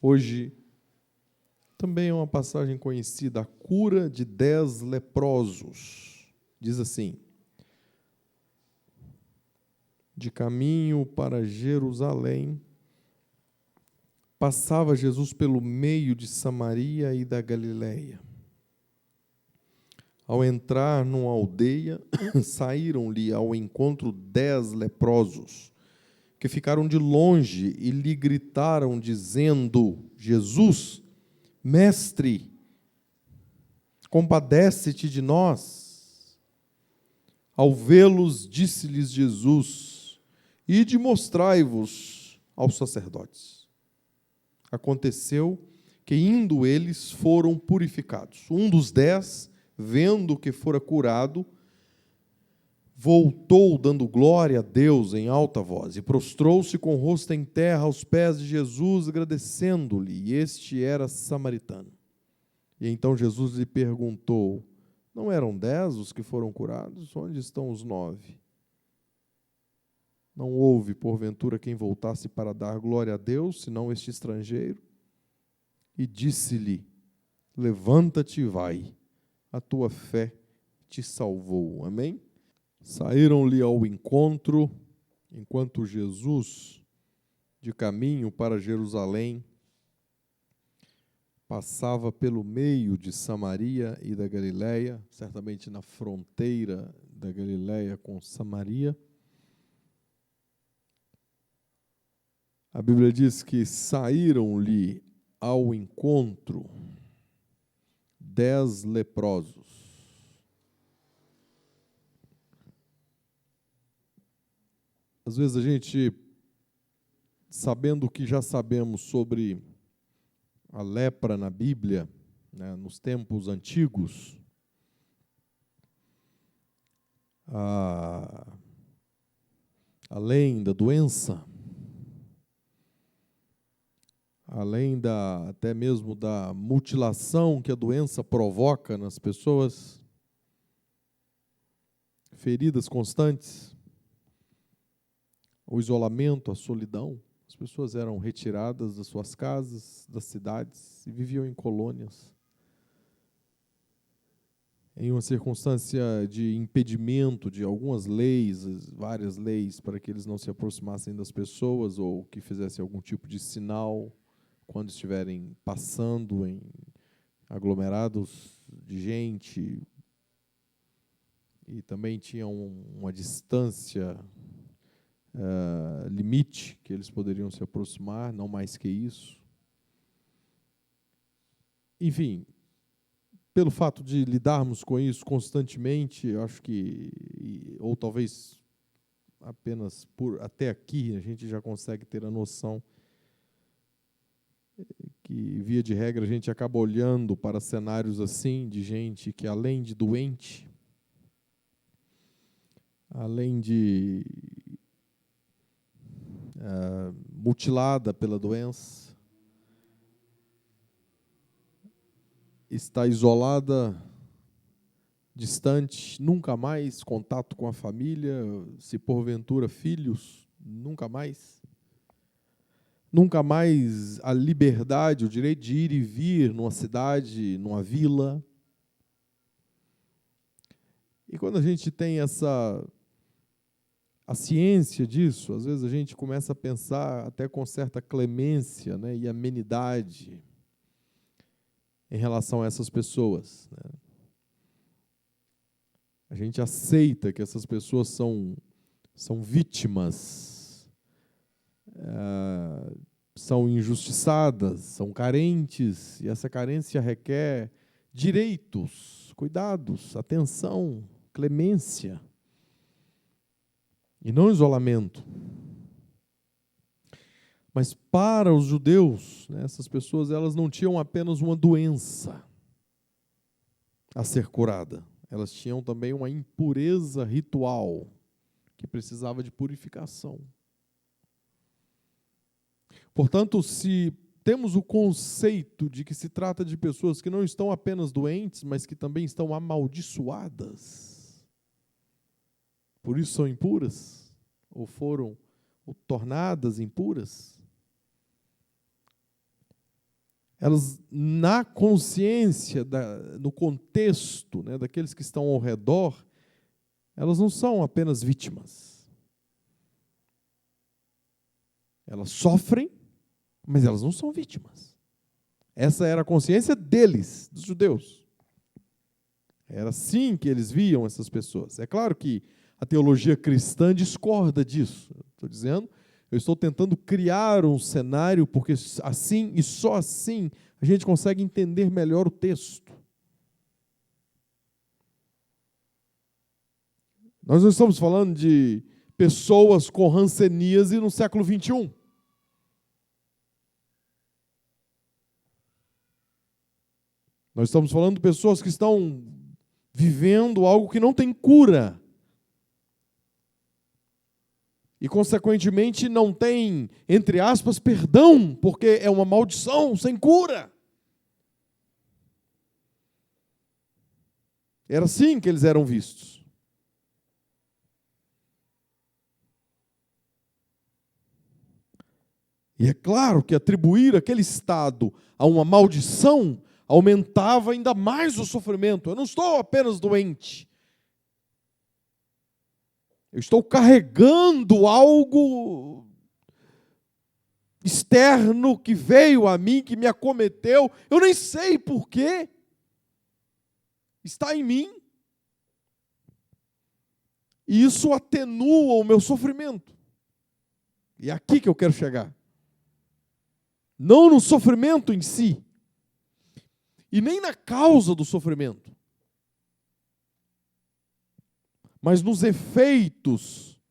Hoje também é uma passagem conhecida, a cura de 10 leprosos. Diz assim: de caminho para Jerusalém, passava Jesus pelo meio de Samaria e da Galileia. Ao entrar numa aldeia, saíram-lhe ao encontro 10 leprosos, que ficaram de longe e lhe gritaram, dizendo: Jesus, Mestre, compadece-te de nós. Ao vê-los, disse-lhes Jesus: Ide mostrai-vos aos sacerdotes. Aconteceu que, indo eles, foram purificados. Um dos 10, vendo que fora curado, voltou dando glória a Deus em alta voz e prostrou-se com o rosto em terra aos pés de Jesus, agradecendo-lhe. E este era samaritano. E então Jesus lhe perguntou: não eram 10 os que foram curados? Onde estão os 9? Não houve, porventura, quem voltasse para dar glória a Deus, senão este estrangeiro? E disse-lhe: levanta-te e vai, a tua fé te salvou. Amém? Saíram-lhe ao encontro, enquanto Jesus, de caminho para Jerusalém, passava pelo meio de Samaria e da Galileia, certamente na fronteira da Galileia com Samaria. A Bíblia diz que saíram-lhe ao encontro 10 leprosos. Às vezes a gente, sabendo o que já sabemos sobre a lepra na Bíblia, né, nos tempos antigos, além da doença, além até mesmo da mutilação que a doença provoca nas pessoas, feridas constantes, o isolamento, a solidão, as pessoas eram retiradas das suas casas, das cidades e viviam em colônias. Em uma circunstância de impedimento de algumas leis, várias leis, para que eles não se aproximassem das pessoas ou que fizessem algum tipo de sinal quando estiverem passando em aglomerados de gente, e também tinham uma distância limite que eles poderiam se aproximar, não mais que isso. Enfim, pelo fato de lidarmos com isso constantemente, eu acho que, ou talvez apenas por até aqui, a gente já consegue ter a noção que, via de regra, a gente acaba olhando para cenários assim, de gente que, além de doente, além de mutilada pela doença, está isolada, distante, nunca mais contato com a família, se porventura filhos, nunca mais a liberdade, o direito de ir e vir numa cidade, numa vila. E quando a gente tem a ciência disso, às vezes a gente começa a pensar até com certa clemência, né, e amenidade em relação a essas pessoas, né? A gente aceita que essas pessoas são vítimas, são injustiçadas, são carentes, e essa carência requer direitos, cuidados, atenção, clemência, e não isolamento. Mas para os judeus, né, essas pessoas, elas não tinham apenas uma doença a ser curada, elas tinham também uma impureza ritual que precisava de purificação. Portanto, se temos o conceito de que se trata de pessoas que não estão apenas doentes, mas que também estão amaldiçoadas, por isso são impuras, ou foram tornadas impuras, elas, na consciência, no contexto, né, daqueles que estão ao redor, elas não são apenas vítimas. Elas sofrem, mas elas não são vítimas. Essa era a consciência deles, dos judeus. Era assim que eles viam essas pessoas. É claro que a teologia cristã discorda disso. Estou dizendo, eu estou tentando criar um cenário, porque assim e só assim a gente consegue entender melhor o texto. Nós não estamos falando de pessoas com hanseníase no século 21. Nós estamos falando de pessoas que estão vivendo algo que não tem cura. E, consequentemente, não tem, entre aspas, perdão, porque é uma maldição sem cura. Era assim que eles eram vistos. E é claro que atribuir aquele estado a uma maldição aumentava ainda mais o sofrimento. Eu não estou apenas doente. Eu estou carregando algo externo que veio a mim, que me acometeu. Eu nem sei porquê. Está em mim. E isso atenua o meu sofrimento. E é aqui que eu quero chegar. Não no sofrimento em si, e nem na causa do sofrimento, mas nos efeitos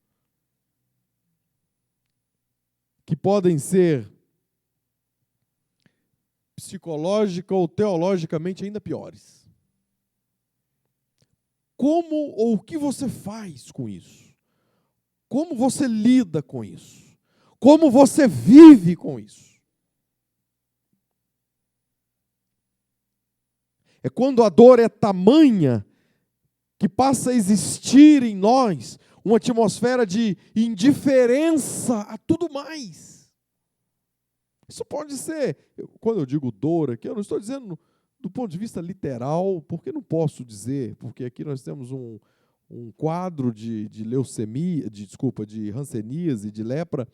que podem ser psicológica ou teologicamente ainda piores. Como ou o que você faz com isso? Como você lida com isso? Como você vive com isso? É quando a dor é tamanha que passa a existir em nós uma atmosfera de indiferença a tudo mais. Isso pode ser, quando eu digo dor aqui, eu não estou dizendo do ponto de vista literal, porque não posso dizer, porque aqui nós temos um quadro de leucemia, de hanseníase, de lepra,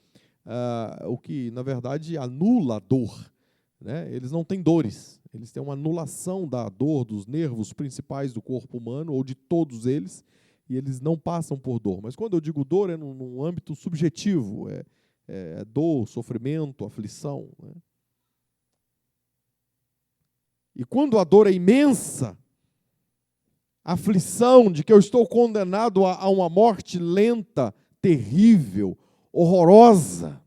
o que, na verdade, anula a dor. Né? Eles não têm dores, eles têm uma anulação da dor dos nervos principais do corpo humano, ou de todos eles, e eles não passam por dor. Mas quando eu digo dor, é num âmbito subjetivo, é dor, sofrimento, aflição. Né? E quando a dor é imensa, a aflição de que eu estou condenado a uma morte lenta, terrível, horrorosa,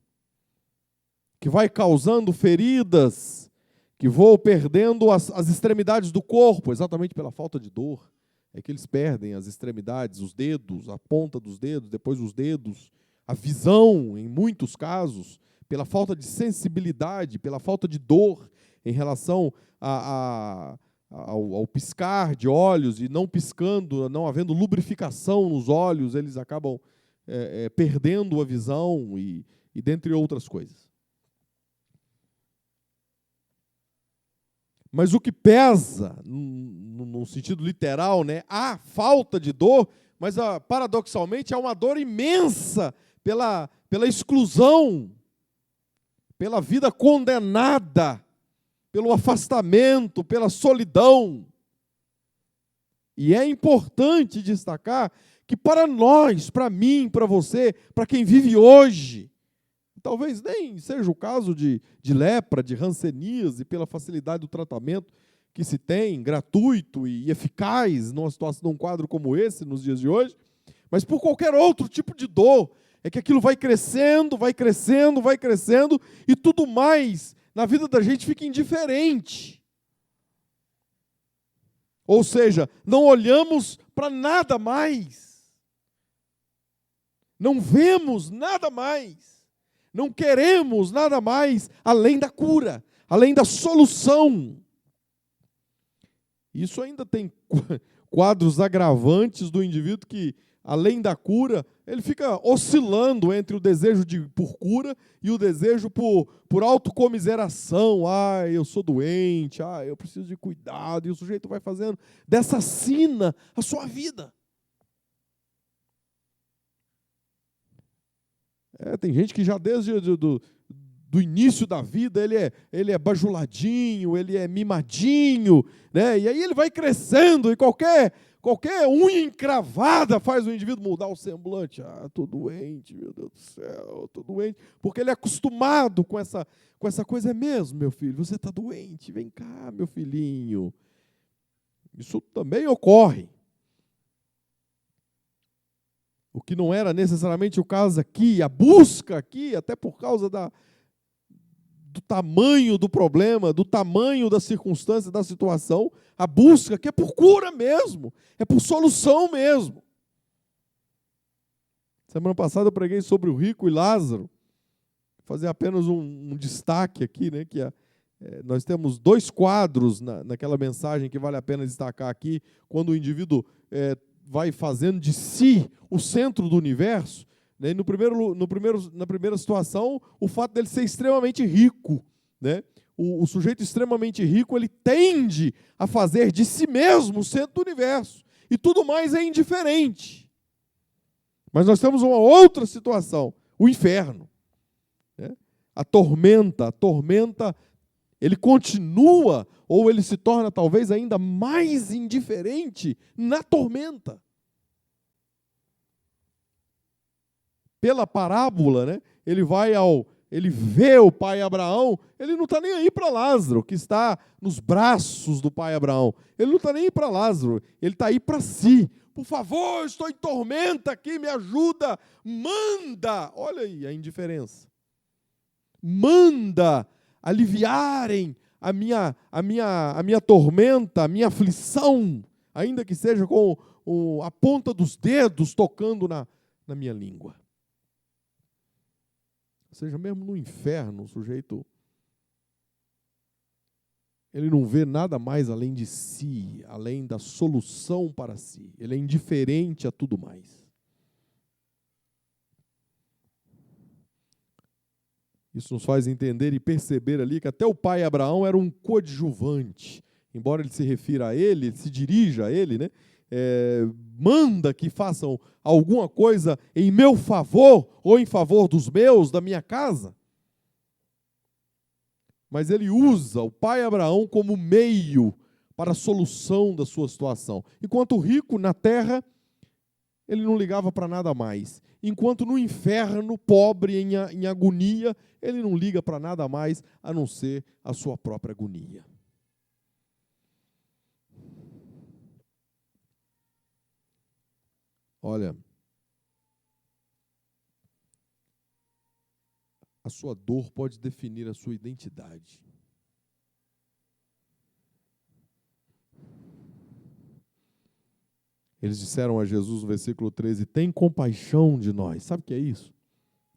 que vai causando feridas, que vou perdendo as extremidades do corpo, exatamente pela falta de dor. É que eles perdem as extremidades, os dedos, a ponta dos dedos, depois os dedos, a visão, em muitos casos, pela falta de sensibilidade, pela falta de dor em relação ao piscar de olhos, e não piscando, não havendo lubrificação nos olhos, eles acabam perdendo a visão e dentre outras coisas. Mas o que pesa, no sentido literal, né, a falta de dor, mas paradoxalmente há uma dor imensa pela exclusão, pela vida condenada, pelo afastamento, pela solidão. E é importante destacar que para nós, para mim, para você, para quem vive hoje, talvez nem seja o caso de lepra, de hanseníase, pela facilidade do tratamento que se tem, gratuito e eficaz num quadro como esse, nos dias de hoje, mas por qualquer outro tipo de dor, é que aquilo vai crescendo, vai crescendo, vai crescendo, e tudo mais na vida da gente fica indiferente. Ou seja, não olhamos para nada mais, não vemos nada mais, não queremos nada mais além da cura, além da solução. Isso ainda tem quadros agravantes do indivíduo que além da cura, ele fica oscilando entre o desejo por cura e o desejo por autocomiseração. Ah, eu sou doente, eu preciso de cuidado. E o sujeito vai fazendo dessa sina a sua vida. Tem gente que já desde do início da vida ele é bajuladinho, ele é mimadinho, né? E aí ele vai crescendo e qualquer unha encravada faz o indivíduo mudar o semblante. Estou doente, meu Deus do céu, estou doente. Porque ele é acostumado com essa coisa. É mesmo, meu filho, você está doente, vem cá, meu filhinho. Isso também ocorre. O que não era necessariamente o caso aqui, a busca aqui, até por causa do tamanho do problema, do tamanho da circunstância, da situação, a busca que é por cura mesmo, é por solução mesmo. Semana passada eu preguei sobre o rico e Lázaro. Vou fazer apenas um destaque aqui, né, que nós temos 2 quadros naquela mensagem que vale a pena destacar aqui, quando o indivíduo vai fazendo de si o centro do universo. Né? Na primeira situação, o fato dele ser extremamente rico, né? O sujeito extremamente rico, ele tende a fazer de si mesmo o centro do universo. E tudo mais é indiferente. Mas nós temos uma outra situação, o inferno. Né? A tormenta, ele continua, ou ele se torna talvez ainda mais indiferente na tormenta. Pela parábola, né, ele vê o pai Abraão, ele não está nem aí para Lázaro, que está nos braços do pai Abraão. Ele não está nem aí para Lázaro, ele está aí para si. Por favor, estou em tormenta aqui, me ajuda, manda. Olha aí a indiferença. Manda aliviarem a minha tormenta, a minha aflição, ainda que seja com a ponta dos dedos tocando na minha língua. Ou seja, mesmo no inferno, o sujeito ele não vê nada mais além de si, além da solução para si. Ele é indiferente a tudo mais. Isso nos faz entender e perceber ali que até o pai Abraão era um coadjuvante. Embora ele se refira a ele se dirija a ele, né? Manda que façam alguma coisa em meu favor ou em favor dos meus, da minha casa. Mas ele usa o pai Abraão como meio para a solução da sua situação. Enquanto o rico na terra, ele não ligava para nada mais. Enquanto no inferno, pobre em agonia, ele não liga para nada mais a não ser a sua própria agonia. Olha, a sua dor pode definir a sua identidade. Eles disseram a Jesus no versículo 13, tem compaixão de nós. Sabe o que é isso?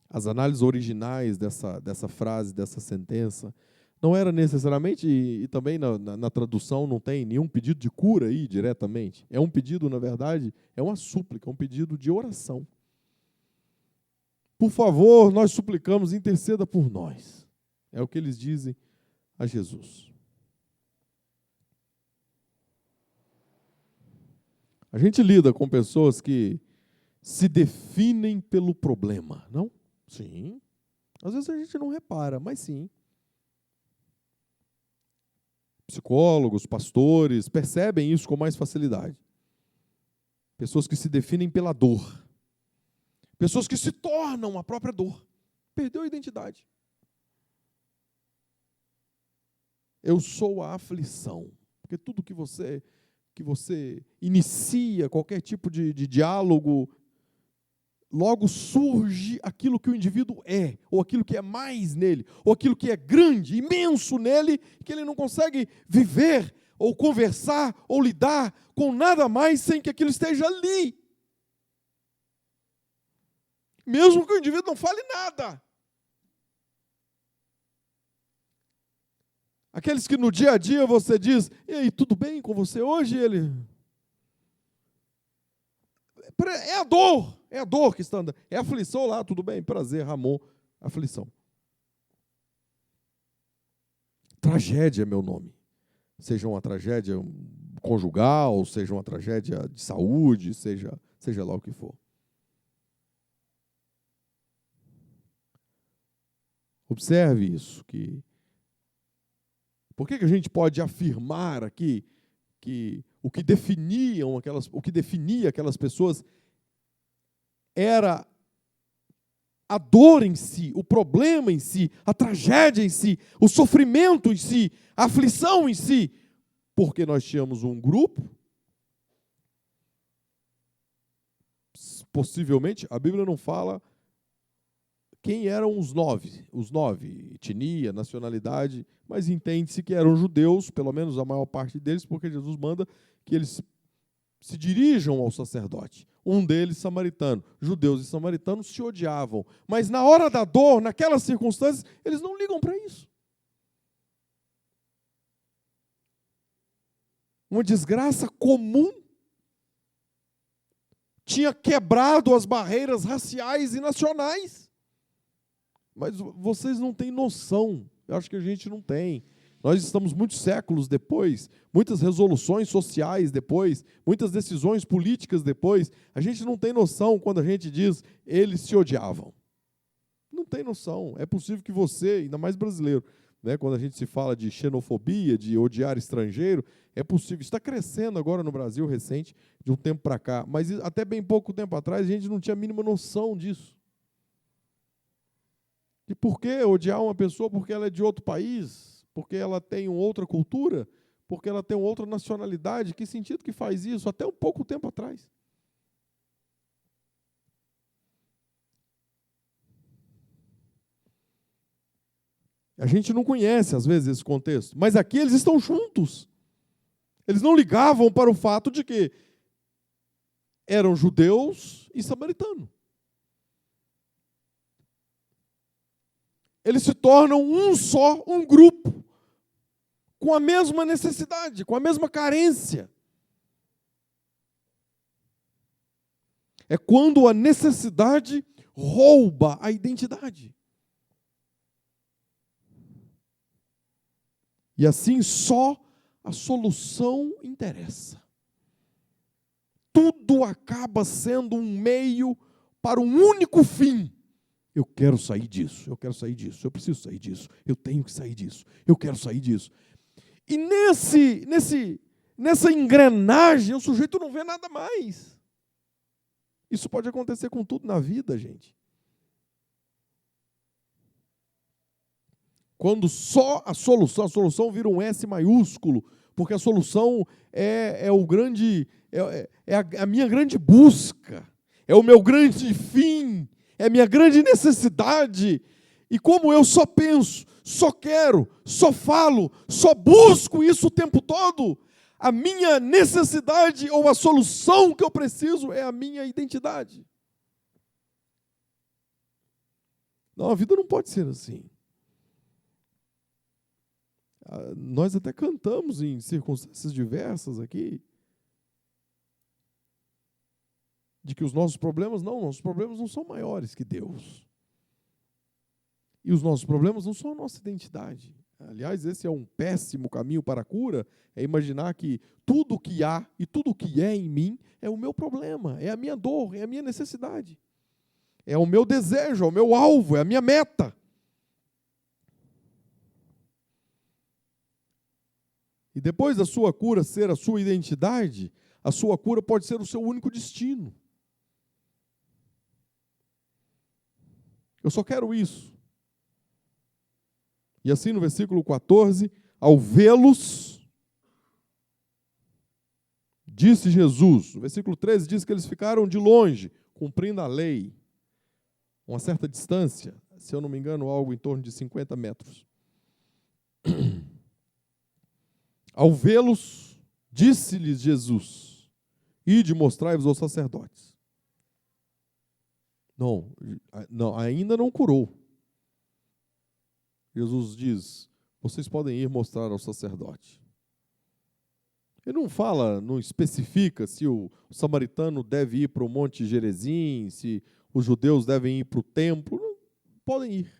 As análises originais dessa frase, dessa sentença, não era necessariamente, e também na tradução não tem nenhum pedido de cura aí diretamente. É um pedido, na verdade, é uma súplica, um pedido de oração. Por favor, nós suplicamos, interceda por nós. É o que eles dizem a Jesus. A gente lida com pessoas que se definem pelo problema, não? Sim. Às vezes a gente não repara, mas sim. Psicólogos, pastores, percebem isso com mais facilidade. Pessoas que se definem pela dor. Pessoas que se tornam a própria dor. Perdeu a identidade. Eu sou a aflição. Porque tudo que você inicia, qualquer tipo de diálogo, logo surge aquilo que o indivíduo é, ou aquilo que é mais nele, ou aquilo que é grande, imenso nele, que ele não consegue viver, ou conversar, ou lidar com nada mais sem que aquilo esteja ali. Mesmo que o indivíduo não fale nada. Aqueles que no dia a dia você diz, e aí, tudo bem com você hoje? Ele... É a dor que está andando. É a aflição lá, tudo bem, prazer, Ramon, aflição. Tragédia é meu nome. Seja uma tragédia conjugal, seja uma tragédia de saúde, seja lá o que for. Observe isso. Por que a gente pode afirmar aqui que o que definia aquelas pessoas era a dor em si, o problema em si, a tragédia em si, o sofrimento em si, a aflição em si? Porque nós tínhamos um grupo, possivelmente, a Bíblia não fala quem eram os nove, etnia, nacionalidade, mas entende-se que eram judeus, pelo menos a maior parte deles, porque Jesus manda que eles se dirijam ao sacerdote. Um deles, samaritano. Judeus e samaritanos se odiavam, mas na hora da dor, naquelas circunstâncias, eles não ligam para isso. Uma desgraça comum tinha quebrado as barreiras raciais e nacionais. Mas vocês não têm noção. Eu acho que a gente não tem. Nós estamos muitos séculos depois, muitas resoluções sociais depois, muitas decisões políticas depois. A gente não tem noção quando a gente diz eles se odiavam. Não tem noção. É possível que você, ainda mais brasileiro, né, quando a gente se fala de xenofobia, de odiar estrangeiro, é possível. Está crescendo agora no Brasil recente, de um tempo para cá, mas até bem pouco tempo atrás a gente não tinha a mínima noção disso. E por que odiar uma pessoa porque ela é de outro país? Porque ela tem uma outra cultura? Porque ela tem uma outra nacionalidade? Que sentido que faz isso? Até um pouco tempo atrás. A gente não conhece, às vezes, esse contexto. Mas aqui eles estão juntos. Eles não ligavam para o fato de que eram judeus e samaritanos. Eles se tornam um só, um grupo, com a mesma necessidade, com a mesma carência. É quando a necessidade rouba a identidade. E assim só a solução interessa. Tudo acaba sendo um meio para um único fim. Eu quero sair disso, eu quero sair disso, eu preciso sair disso, eu tenho que sair disso, eu quero sair disso. E nessa engrenagem, o sujeito não vê nada mais. Isso pode acontecer com tudo na vida, gente. Quando só a solução vira um S maiúsculo, porque a solução é a minha grande busca, é o meu grande fim, é a minha grande necessidade. E como eu só penso, só quero, só falo, só busco isso o tempo todo, a minha necessidade ou a solução que eu preciso é a minha identidade. Não, a vida não pode ser assim. Nós até cantamos em circunstâncias diversas aqui, de que os nossos problemas não são maiores que Deus. E os nossos problemas não são a nossa identidade. Aliás, esse é um péssimo caminho para a cura, é imaginar que tudo o que há e tudo o que é em mim é o meu problema, é a minha dor, é a minha necessidade. É o meu desejo, é o meu alvo, é a minha meta. E depois da sua cura ser a sua identidade, a sua cura pode ser o seu único destino. Eu só quero isso. E assim no versículo 14, ao vê-los, disse Jesus. No versículo 13 diz que eles ficaram de longe, cumprindo a lei, uma certa distância, se eu não me engano, algo em torno de 50 metros. Ao vê-los, disse-lhes Jesus, ide mostrai-vos aos sacerdotes. Não, ainda não curou. Jesus diz, vocês podem ir mostrar ao sacerdote. Ele não fala, não especifica se o samaritano deve ir para o Monte Gerizim, se os judeus devem ir para o templo. Não, podem ir.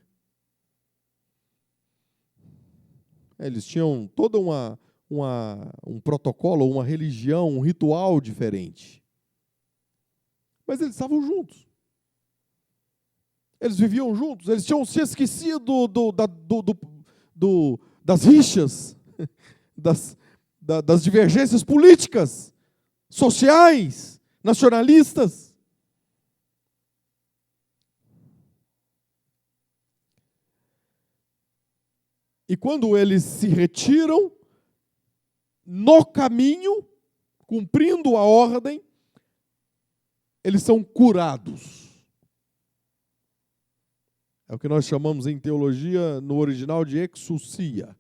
Eles tinham todo um protocolo, uma religião, um ritual diferente. Mas eles estavam juntos. Eles viviam juntos. Eles tinham se esquecido das rixas, das divergências políticas, sociais, nacionalistas. E quando eles se retiram, no caminho, cumprindo a ordem, eles são curados. É o que nós chamamos em teologia, no original, de exousia.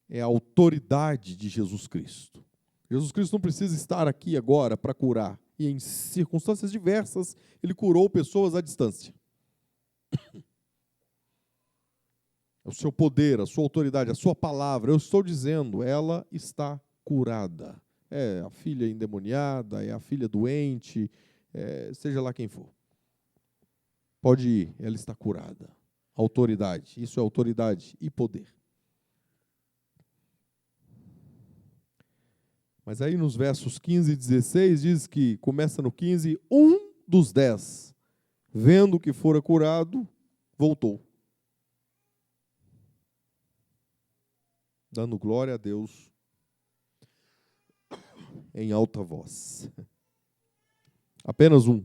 É a autoridade de Jesus Cristo. Jesus Cristo não precisa estar aqui agora para curar. E em circunstâncias diversas, ele curou pessoas à distância. O seu poder, a sua autoridade, a sua palavra, eu estou dizendo, ela está curada. É a filha endemoniada, é a filha doente, seja lá quem for. Pode ir, ela está curada. Autoridade, isso é autoridade e poder. Mas aí nos versos 15 e 16 diz que, começa no 15, um dos 10, vendo que fora curado, voltou, dando glória a Deus em alta voz. Apenas um.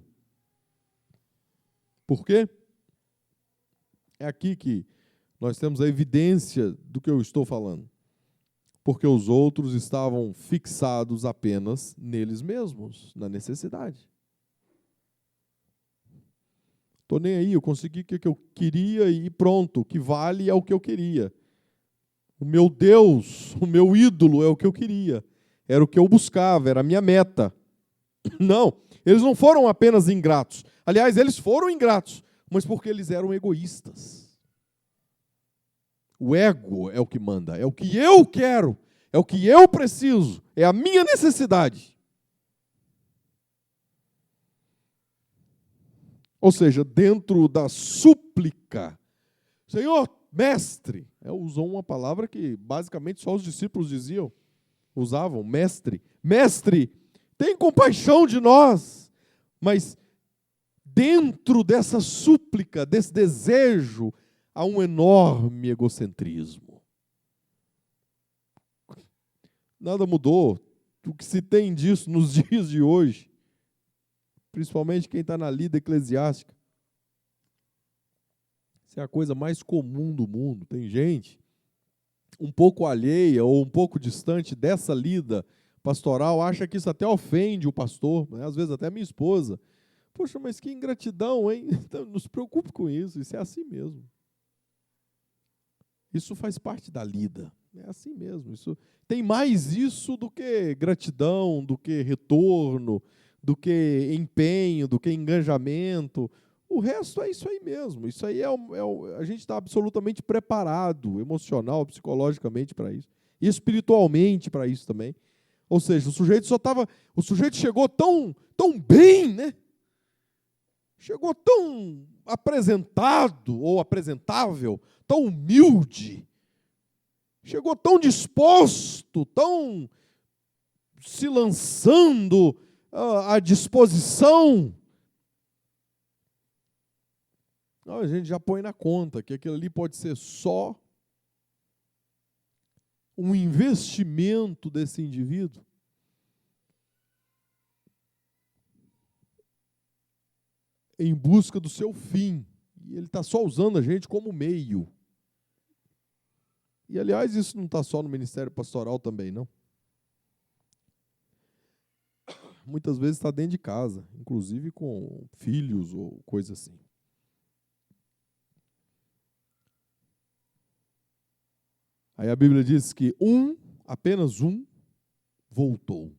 Por quê? É aqui que nós temos a evidência do que eu estou falando. Porque os outros estavam fixados apenas neles mesmos, na necessidade. Estou nem aí, eu consegui o que eu queria e pronto, o que vale é o que eu queria. O meu Deus, o meu ídolo é o que eu queria. Era o que eu buscava, era a minha meta. Não, eles não foram apenas ingratos. Aliás, eles foram ingratos, mas porque eles eram egoístas. O ego é o que manda, é o que eu quero, é o que eu preciso, é a minha necessidade. Ou seja, dentro da súplica, Senhor, mestre, usou uma palavra que basicamente só os discípulos usavam, mestre. Mestre, tem compaixão de nós. Mas dentro dessa súplica, desse desejo, há um enorme egocentrismo. Nada mudou. O que se tem disso nos dias de hoje, principalmente quem está na lida eclesiástica, isso é a coisa mais comum do mundo. Tem gente um pouco alheia ou um pouco distante dessa lida pastoral, acha que isso até ofende o pastor, né? Às vezes até a minha esposa. Poxa, mas que ingratidão, hein? Então, não se preocupe com isso, isso é assim mesmo. Isso faz parte da lida, é assim mesmo. Tem mais isso do que gratidão, do que retorno, do que empenho, do que engajamento. O resto é isso aí mesmo. Isso aí a gente está absolutamente preparado, emocional, psicologicamente para isso. E espiritualmente para isso também. Ou seja, o sujeito chegou tão bem, né? Chegou tão apresentado ou apresentável, tão humilde. Chegou tão disposto, tão se lançando à disposição. A gente já põe na conta que aquilo ali pode ser só um investimento desse indivíduo em busca do seu fim. E ele está só usando a gente como meio. E, aliás, isso não está só no ministério pastoral também, não. Muitas vezes está dentro de casa, inclusive com filhos ou coisa assim. Aí a Bíblia diz que apenas um, voltou.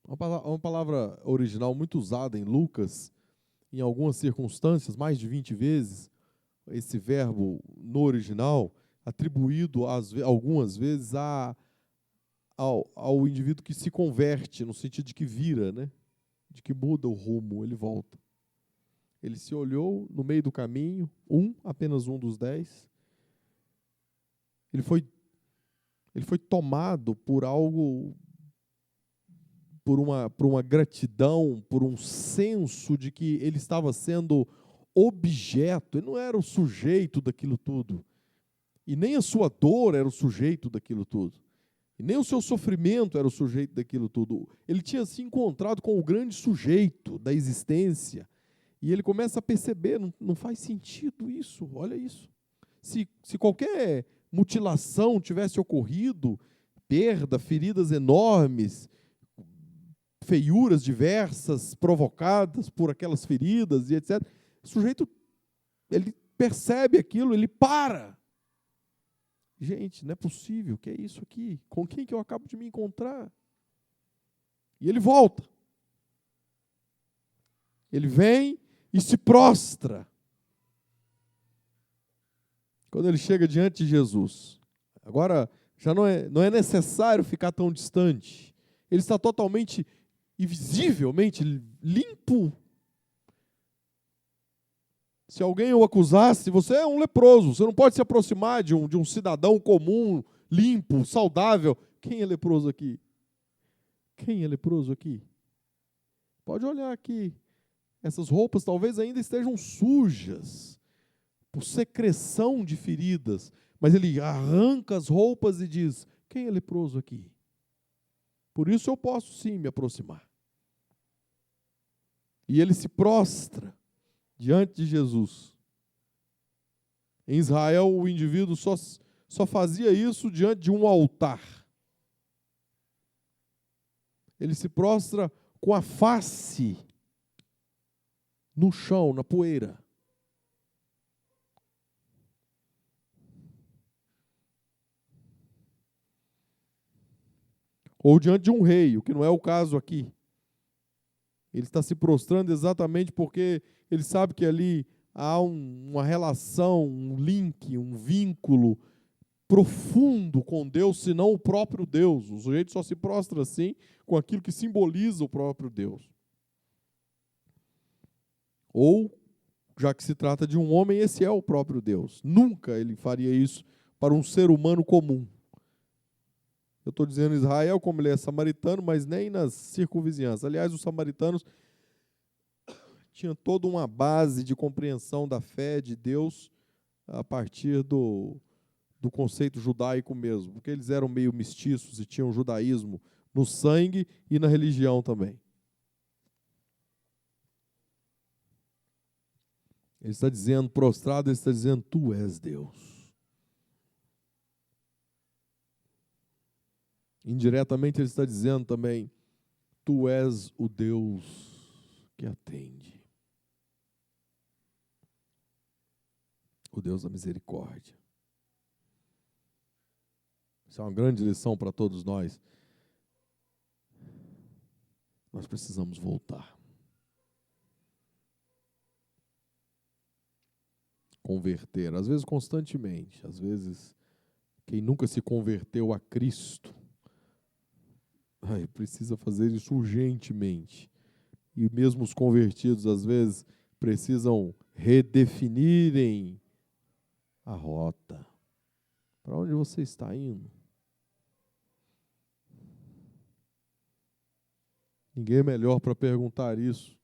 Uma palavra original muito usada em Lucas, em algumas circunstâncias, mais de 20 vezes, esse verbo no original, atribuído algumas vezes ao indivíduo que se converte, no sentido de que vira, né? De que muda o rumo, ele volta. Ele se olhou no meio do caminho, apenas um dos 10. Ele foi tomado por algo, por uma gratidão, por um senso de que ele estava sendo objeto, ele não era o sujeito daquilo tudo. E nem a sua dor era o sujeito daquilo tudo. E nem o seu sofrimento era o sujeito daquilo tudo. Ele tinha se encontrado com o grande sujeito da existência. E ele começa a perceber, não faz sentido isso, olha isso. Se qualquer mutilação tivesse ocorrido, perda, feridas enormes, feiuras diversas provocadas por aquelas feridas e etc., o sujeito, ele percebe aquilo, ele para. Gente, não é possível, o que é isso aqui? Com quem que eu acabo de me encontrar? E ele volta. Ele vem e se prostra. Quando ele chega diante de Jesus. Agora, já não é necessário ficar tão distante. Ele está totalmente e visivelmente limpo. Se alguém o acusasse, você é um leproso, você não pode se aproximar de um cidadão comum, limpo, saudável. Quem é leproso aqui? Quem é leproso aqui? Pode olhar aqui. Essas roupas talvez ainda estejam sujas, por secreção de feridas. Mas ele arranca as roupas e diz, quem é leproso aqui? Por isso eu posso sim me aproximar. E ele se prostra diante de Jesus. Em Israel, o indivíduo só fazia isso diante de um altar. Ele se prostra com a face no chão, na poeira. Ou diante de um rei, o que não é o caso aqui. Ele está se prostrando exatamente porque ele sabe que ali há uma relação, um link, um vínculo profundo com Deus, senão o próprio Deus. O sujeito só se prostra assim com aquilo que simboliza o próprio Deus. Ou, já que se trata de um homem, esse é o próprio Deus. Nunca ele faria isso para um ser humano comum. Eu estou dizendo Israel como ele é samaritano, mas nem nas circunvizinhanças. Aliás, os samaritanos tinham toda uma base de compreensão da fé de Deus a partir do conceito judaico mesmo, porque eles eram meio mestiços e tinham judaísmo no sangue e na religião também. Ele está dizendo, prostrado, ele está dizendo, tu és Deus. Indiretamente ele está dizendo também, tu és o Deus que atende. O Deus da misericórdia. Isso é uma grande lição para todos nós. Nós precisamos voltar. Converter, às vezes constantemente, às vezes quem nunca se converteu a Cristo, precisa fazer isso urgentemente. E mesmo os convertidos, às vezes, precisam redefinirem a rota. Para onde você está indo? Ninguém é melhor para perguntar isso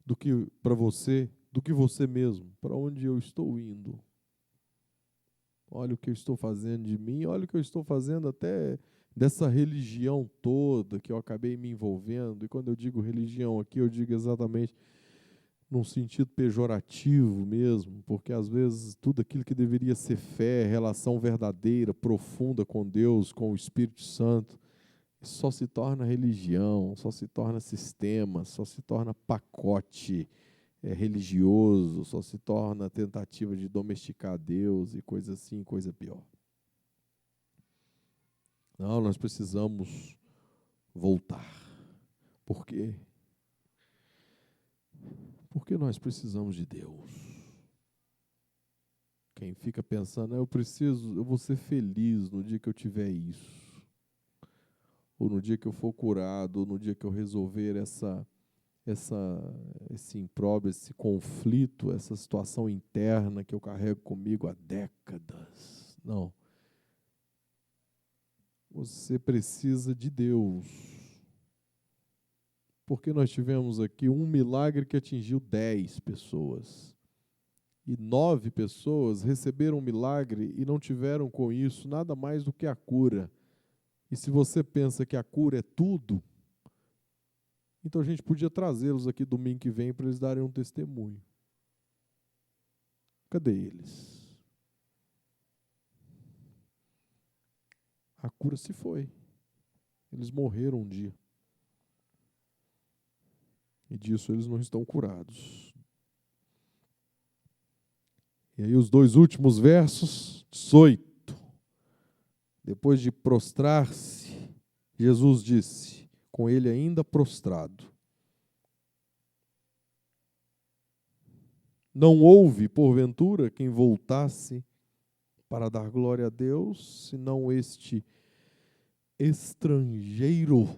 do que para você, do que você mesmo. Para onde eu estou indo? Olha o que eu estou fazendo de mim, olha o que eu estou fazendo até dessa religião toda que eu acabei me envolvendo. E quando eu digo religião aqui, eu digo exatamente num sentido pejorativo mesmo, porque às vezes tudo aquilo que deveria ser fé, relação verdadeira, profunda com Deus, com o Espírito Santo, só se torna religião, só se torna sistema, só se torna pacote religioso, só se torna tentativa de domesticar Deus e coisa assim, coisa pior. Não, nós precisamos voltar. Por quê? Porque nós precisamos de Deus. Quem também fica pensando, eu vou ser feliz no dia que eu tiver isso, ou no dia que eu for curado, ou no dia que eu resolver esse imbróglio, esse conflito, essa situação interna que eu carrego comigo há décadas. Não. Você precisa de Deus. Porque nós tivemos aqui um milagre que atingiu 10 pessoas. E 9 pessoas receberam um milagre e não tiveram com isso nada mais do que a cura. E se você pensa que a cura é tudo, então a gente podia trazê-los aqui domingo que vem para eles darem um testemunho. Cadê eles? A cura se foi. Eles morreram um dia. E disso eles não estão curados. E aí os 2 últimos versos, 18. Depois de prostrar-se, Jesus disse, com ele ainda prostrado: não houve, porventura, quem voltasse para dar glória a Deus, senão este estrangeiro.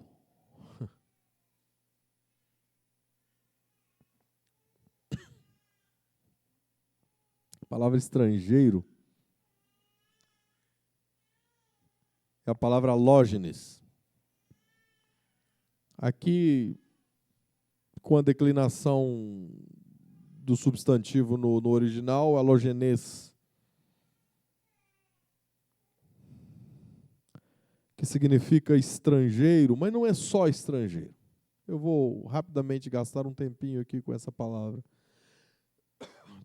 A palavra estrangeiro é a palavra alógenes. Aqui, com a declinação do substantivo no original, alogenês, que significa estrangeiro, mas não é só estrangeiro. Eu vou rapidamente gastar um tempinho aqui com essa palavra,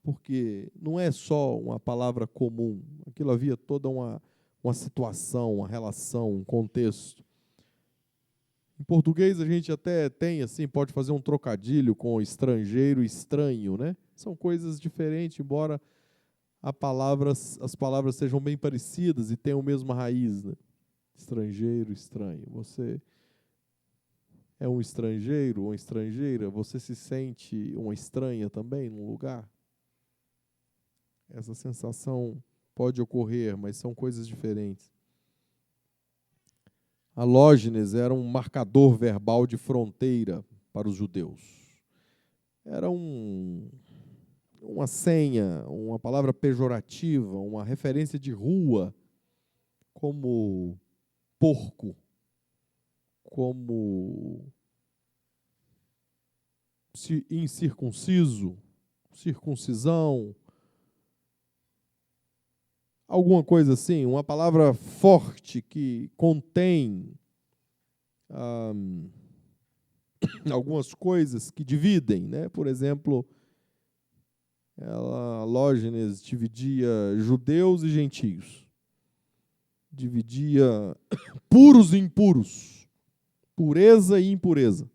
porque não é só uma palavra comum. Aquilo havia toda uma situação, uma relação, um contexto. Em português a gente até tem, assim, pode fazer um trocadilho com estrangeiro e estranho, né? São coisas diferentes, embora as palavras sejam bem parecidas e tenham a mesma raiz, né? Estrangeiro, estranho. Você é um estrangeiro ou estrangeira? Você se sente uma estranha também num lugar? Essa sensação pode ocorrer, mas são coisas diferentes. Alógenes era um marcador verbal de fronteira para os judeus. Era uma senha, uma palavra pejorativa, uma referência de rua, como porco, como incircunciso, circuncisão, alguma coisa assim, uma palavra forte que contém algumas coisas que dividem, né? Por exemplo, Alógenes dividia judeus e gentios, dividia puros e impuros, pureza e impureza.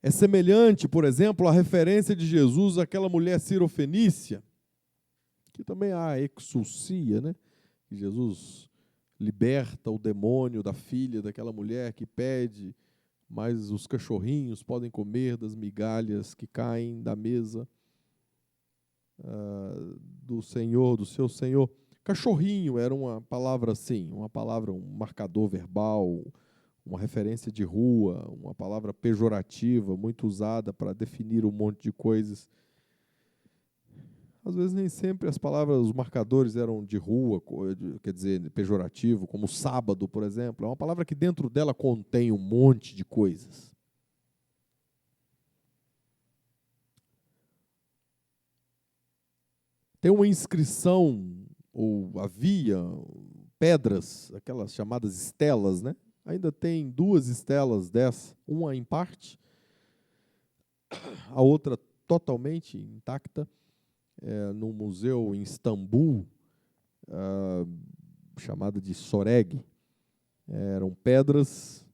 É semelhante, por exemplo, à referência de Jesus àquela mulher cirofenícia, que também há exulsia, né? Que Jesus liberta o demônio da filha daquela mulher que pede, mas os cachorrinhos podem comer das migalhas que caem da mesa do Senhor, do seu Senhor. Cachorrinho era uma palavra assim, um marcador verbal, uma referência de rua, uma palavra pejorativa, muito usada para definir um monte de coisas. Às vezes nem sempre as palavras, os marcadores eram de rua, quer dizer, pejorativo, como sábado, por exemplo. É uma palavra que dentro dela contém um monte de coisas. Tem uma inscrição, ou havia pedras, aquelas chamadas estelas, né? Ainda tem 2 estelas dessa, uma em parte, a outra totalmente intacta, num museu em Istambul, chamado de Soreg. Eram pedras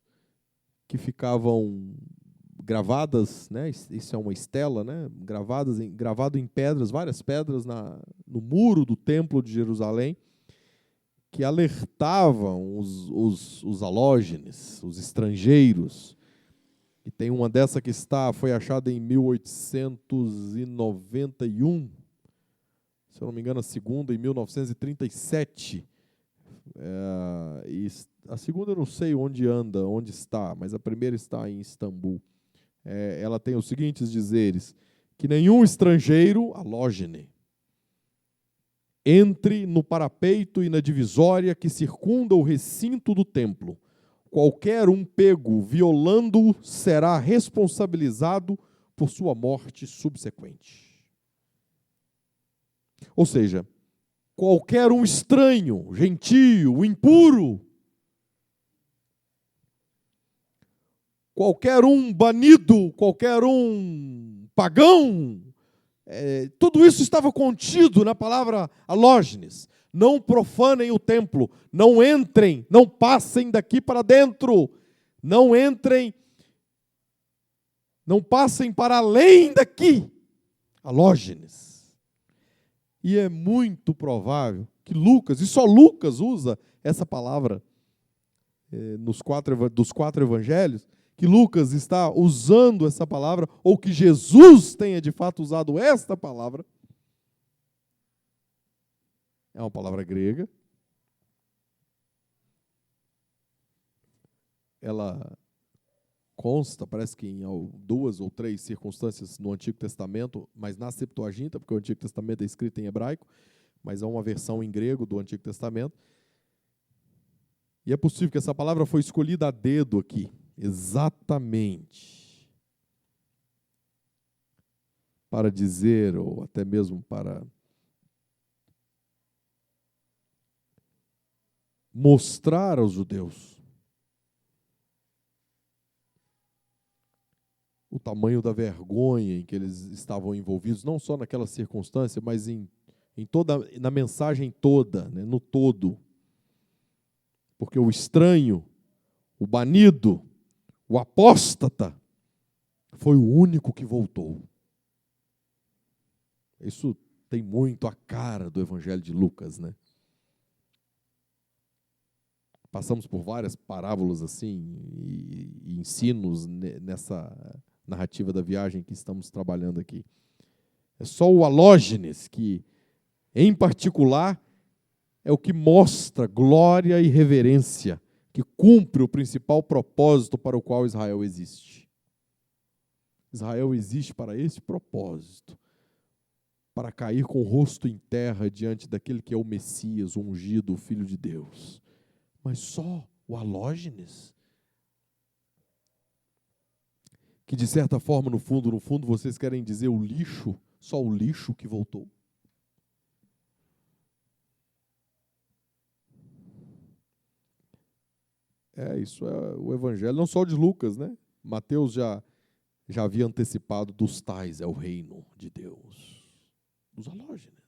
que ficavam gravadas, né? Isso é uma estela, né? Gravado em pedras, várias pedras no muro do Templo de Jerusalém, que alertavam os alógenes, os estrangeiros, E tem uma dessa que foi achada em 1891, se eu não me engano, a segunda em 1937. E a segunda eu não sei onde está, mas a primeira está em Istambul. Ela tem os seguintes dizeres: que nenhum estrangeiro, alógene, entre no parapeito e na divisória que circunda o recinto do templo. Qualquer um pego violando será responsabilizado por sua morte subsequente. Ou seja, qualquer um estranho, gentio, impuro, qualquer um banido, qualquer um pagão, tudo isso estava contido na palavra alógenes. Não profanem o templo, não entrem, não passem daqui para dentro, não entrem, não passem para além daqui. Alógenes. E é muito provável que Lucas, e só Lucas usa essa palavra dos quatro evangelhos, que Lucas está usando essa palavra, ou que Jesus tenha de fato usado esta palavra. É uma palavra grega. Ela consta, parece que em 2 ou 3 circunstâncias no Antigo Testamento, mas na Septuaginta, porque o Antigo Testamento é escrito em hebraico, mas é uma versão em grego do Antigo Testamento. E é possível que essa palavra foi escolhida a dedo aqui, exatamente, para dizer, ou até mesmo para mostrar aos judeus o tamanho da vergonha em que eles estavam envolvidos, não só naquela circunstância, mas na mensagem toda, né, no todo. Porque o estranho, o banido, o apóstata, foi o único que voltou. Isso tem muito a cara do Evangelho de Lucas, né? Passamos por várias parábolas assim e ensinos nessa narrativa da viagem que estamos trabalhando aqui. É só o alógenes que, em particular, é o que mostra glória e reverência, que cumpre o principal propósito para o qual Israel existe. Israel existe para esse propósito, para cair com o rosto em terra diante daquele que é o Messias, o ungido, o Filho de Deus. Mas só o alógenes, que de certa forma, no fundo, vocês querem dizer o lixo, só o lixo que voltou. Isso é o Evangelho, não só de Lucas, né? Mateus já havia antecipado: dos tais é o reino de Deus, dos alógenes.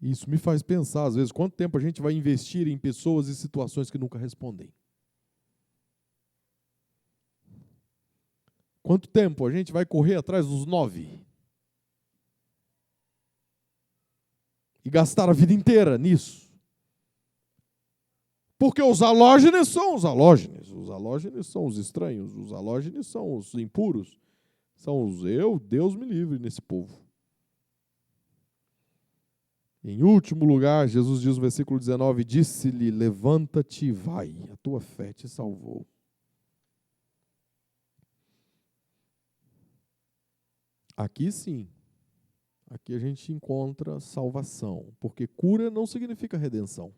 Isso me faz pensar, às vezes, quanto tempo a gente vai investir em pessoas e situações que nunca respondem. Quanto tempo a gente vai correr atrás dos 9? E gastar a vida inteira nisso. Porque os alógenes são os alógenes são os estranhos, os alógenes são os impuros, são os Deus me livre nesse povo. Em último lugar, Jesus diz no versículo 19, disse-lhe: levanta-te e vai, a tua fé te salvou. Aqui sim, aqui a gente encontra salvação, porque cura não significa redenção.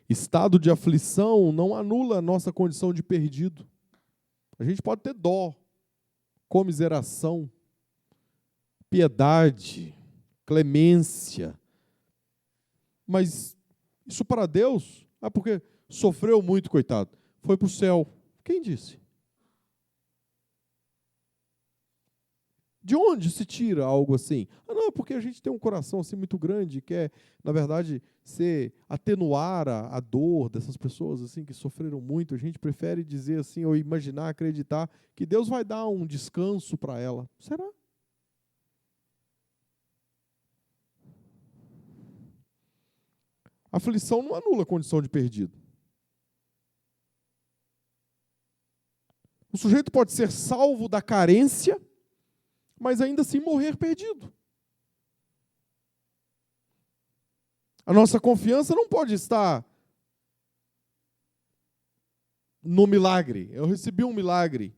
Estado de aflição não anula a nossa condição de perdido. A gente pode ter dó, comiseração, piedade, clemência. Mas isso para Deus, porque sofreu muito, coitado, foi para o céu. Quem disse? De onde se tira algo assim? Não, porque a gente tem um coração assim muito grande, quer, na verdade, atenuar a dor dessas pessoas assim que sofreram muito. A gente prefere dizer assim, ou imaginar, acreditar que Deus vai dar um descanso para ela. Será? Aflição não anula a condição de perdido. O sujeito pode ser salvo da carência, mas ainda assim morrer perdido. A nossa confiança não pode estar no milagre. Eu recebi um milagre.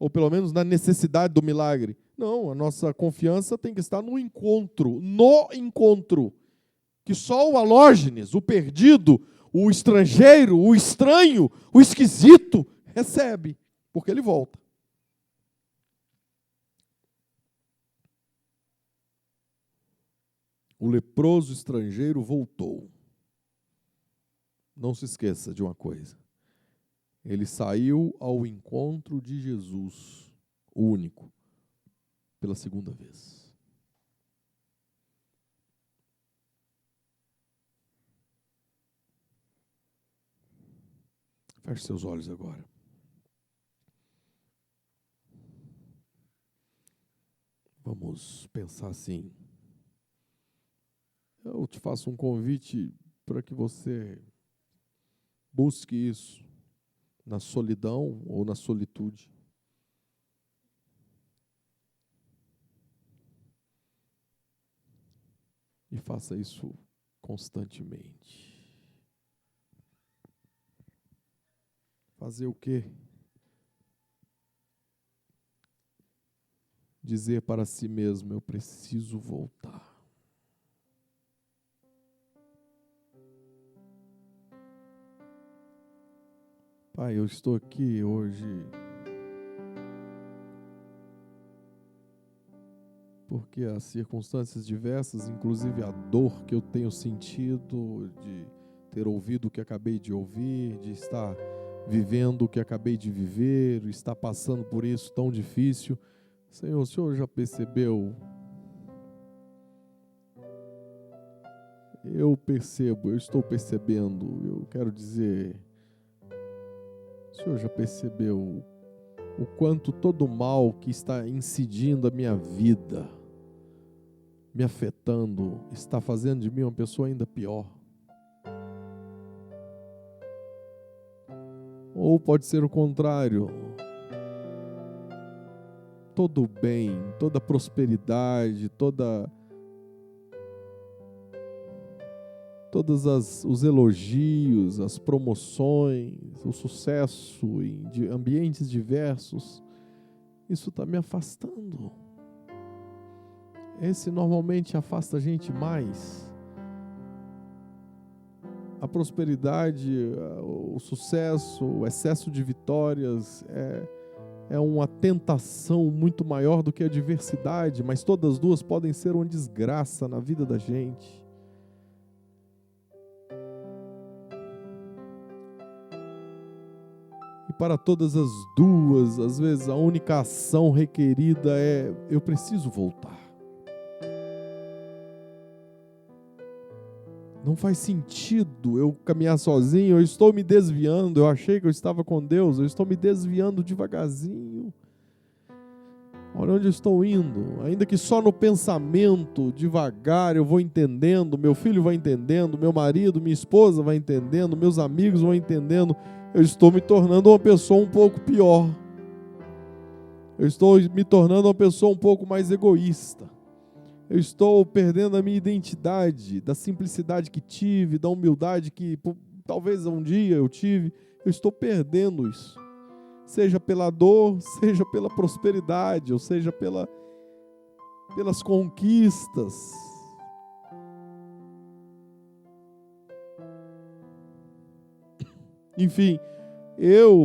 Ou pelo menos na necessidade do milagre. Não, a nossa confiança tem que estar no encontro. No encontro. Que só o alógenes, o perdido, o estrangeiro, o estranho, o esquisito, recebe. Porque ele volta. O leproso estrangeiro voltou. Não se esqueça de uma coisa. Ele saiu ao encontro de Jesus, o único, pela segunda vez. Feche seus olhos agora. Vamos pensar assim. Eu te faço um convite para que você busque isso na solidão ou na solitude. E faça isso constantemente. Fazer o quê? Dizer para si mesmo, eu preciso voltar. Pai, eu estou aqui hoje porque as circunstâncias diversas, inclusive a dor que eu tenho sentido de ter ouvido o que acabei de ouvir, de estar vivendo o que acabei de viver, estar passando por isso tão difícil. Senhor, o Senhor já percebeu? Eu percebo, eu estou percebendo, eu quero dizer... O Senhor já percebeu o quanto todo o mal que está incidindo a minha vida, me afetando, está fazendo de mim uma pessoa ainda pior? Ou pode ser o contrário. Todo o bem, toda a prosperidade, todos os elogios, as promoções, o sucesso em ambientes diversos, isso está me afastando. Esse normalmente afasta a gente mais. A prosperidade, o sucesso, o excesso de vitórias é uma tentação muito maior do que a adversidade, mas todas as duas podem ser uma desgraça na vida da gente. Para todas as duas, às vezes a única ação requerida é: eu preciso voltar. Não faz sentido eu caminhar sozinho, eu estou me desviando, eu achei que eu estava com Deus, eu estou me desviando devagarzinho. Olha onde eu estou indo, ainda que só no pensamento, devagar, eu vou entendendo, meu filho vai entendendo, meu marido, minha esposa vai entendendo, meus amigos vão entendendo. Eu estou me tornando uma pessoa um pouco pior. Eu estou me tornando uma pessoa um pouco mais egoísta. Eu estou perdendo a minha identidade, da simplicidade que tive, da humildade que talvez um dia eu tive. Eu estou perdendo isso. Seja pela dor, seja pela prosperidade, ou seja pelas conquistas. Enfim,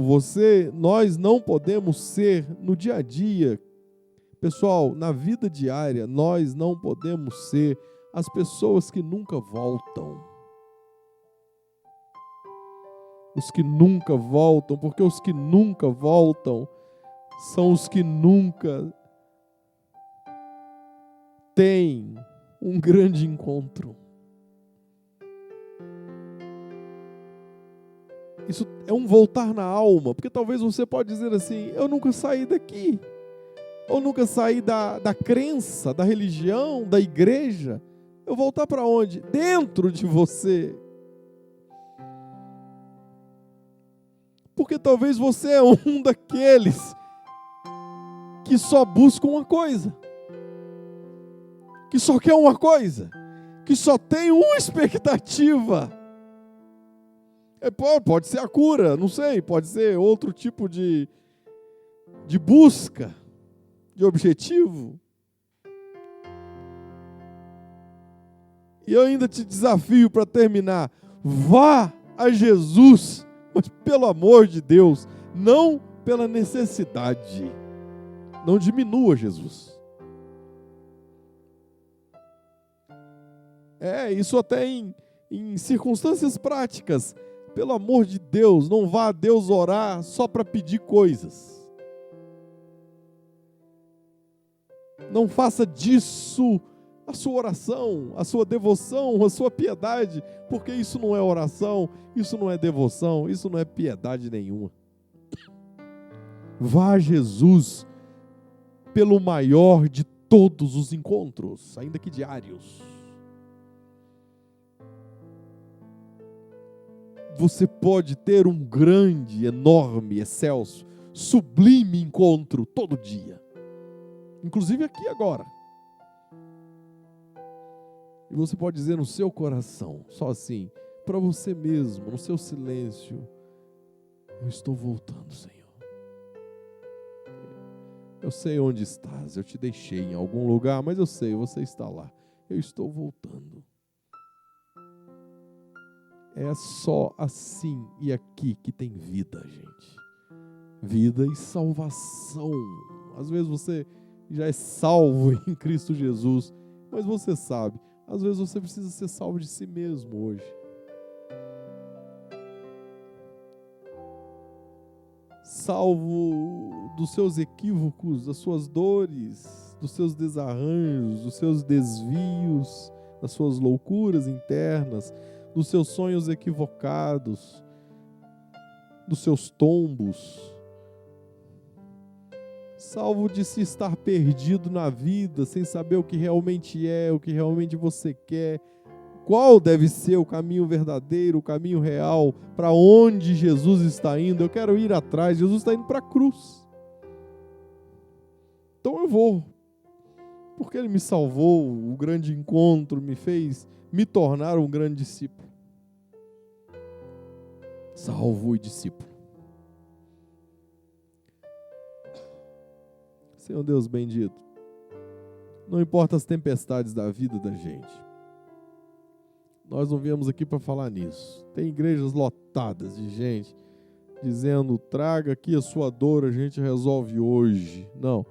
você, nós não podemos ser no dia a dia, pessoal, na vida diária, nós não podemos ser as pessoas que nunca voltam. Os que nunca voltam, porque os que nunca voltam são os que nunca têm um grande encontro. Isso é um voltar na alma, porque talvez você pode dizer assim: eu nunca saí daqui, eu nunca saí da crença, da religião, da igreja. Eu voltar para onde? Dentro de você. Porque talvez você é um daqueles que só busca uma coisa, que só quer uma coisa, que só tem uma expectativa. Pode ser a cura, não sei, pode ser outro tipo de busca, de objetivo. E eu ainda te desafio para terminar, vá a Jesus, mas pelo amor de Deus, não pela necessidade. Não diminua Jesus. Isso até em circunstâncias práticas. Pelo amor de Deus, não vá a Deus orar só para pedir coisas. Não faça disso a sua oração, a sua devoção, a sua piedade, porque isso não é oração, isso não é devoção, isso não é piedade nenhuma. Vá a Jesus pelo maior de todos os encontros, ainda que diários. Você pode ter um grande, enorme, excelso, sublime encontro todo dia. Inclusive aqui agora. E você pode dizer no seu coração, só assim, para você mesmo, no seu silêncio, eu estou voltando, Senhor. Eu sei onde estás, eu te deixei em algum lugar, mas eu sei, você está lá. Eu estou voltando. É só assim e aqui que tem vida, gente. Vida e salvação. Às vezes você já é salvo em Cristo Jesus, mas você sabe, às vezes você precisa ser salvo de si mesmo hoje. Salvo dos seus equívocos, das suas dores, dos seus desarranjos, dos seus desvios, das suas loucuras internas, dos seus sonhos equivocados, dos seus tombos. Salvo de se estar perdido na vida, sem saber o que realmente é, o que realmente você quer, qual deve ser o caminho verdadeiro, o caminho real, para onde Jesus está indo. Eu quero ir atrás, Jesus está indo para a cruz. Então eu vou, porque Ele me salvou, o grande encontro me fez me tornar um grande discípulo. Salvo e discípulo. Senhor Deus bendito, não importa as tempestades da vida da gente, nós não viemos aqui para falar nisso. Tem igrejas lotadas de gente dizendo, traga aqui a sua dor, a gente resolve hoje. Não,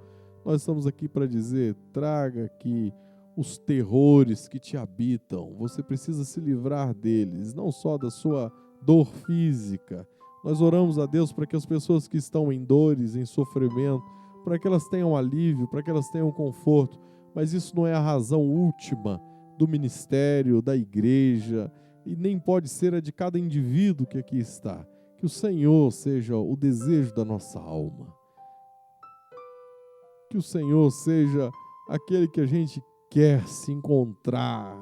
nós estamos aqui para dizer, traga aqui os terrores que te habitam. Você precisa se livrar deles, não só da sua dor física. Nós oramos a Deus para que as pessoas que estão em dores, em sofrimento, para que elas tenham alívio, para que elas tenham conforto, mas isso não é a razão última do ministério, da igreja, e nem pode ser a de cada indivíduo que aqui está. Que o Senhor seja o desejo da nossa alma. Que o Senhor seja aquele que a gente quer se encontrar,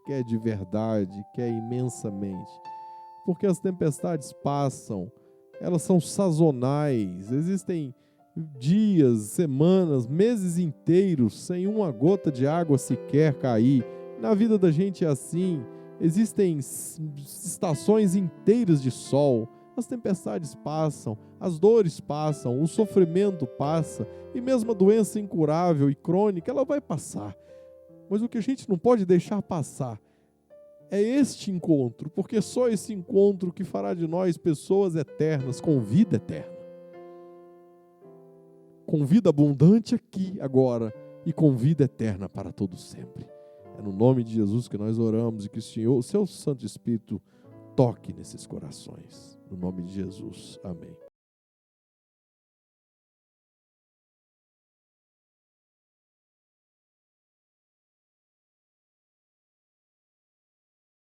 quer de verdade, quer imensamente. Porque as tempestades passam, elas são sazonais, existem dias, semanas, meses inteiros sem uma gota de água sequer cair. Na vida da gente é assim, existem estações inteiras de sol, as tempestades passam, as dores passam, o sofrimento passa, e mesmo a doença incurável e crônica, ela vai passar. Mas o que a gente não pode deixar passar é este encontro, porque só esse encontro que fará de nós pessoas eternas, com vida eterna. Com vida abundante aqui, agora, e com vida eterna para todo sempre. É no nome de Jesus que nós oramos e que o Senhor, o seu Santo Espírito, toque nesses corações. No nome de Jesus. Amém.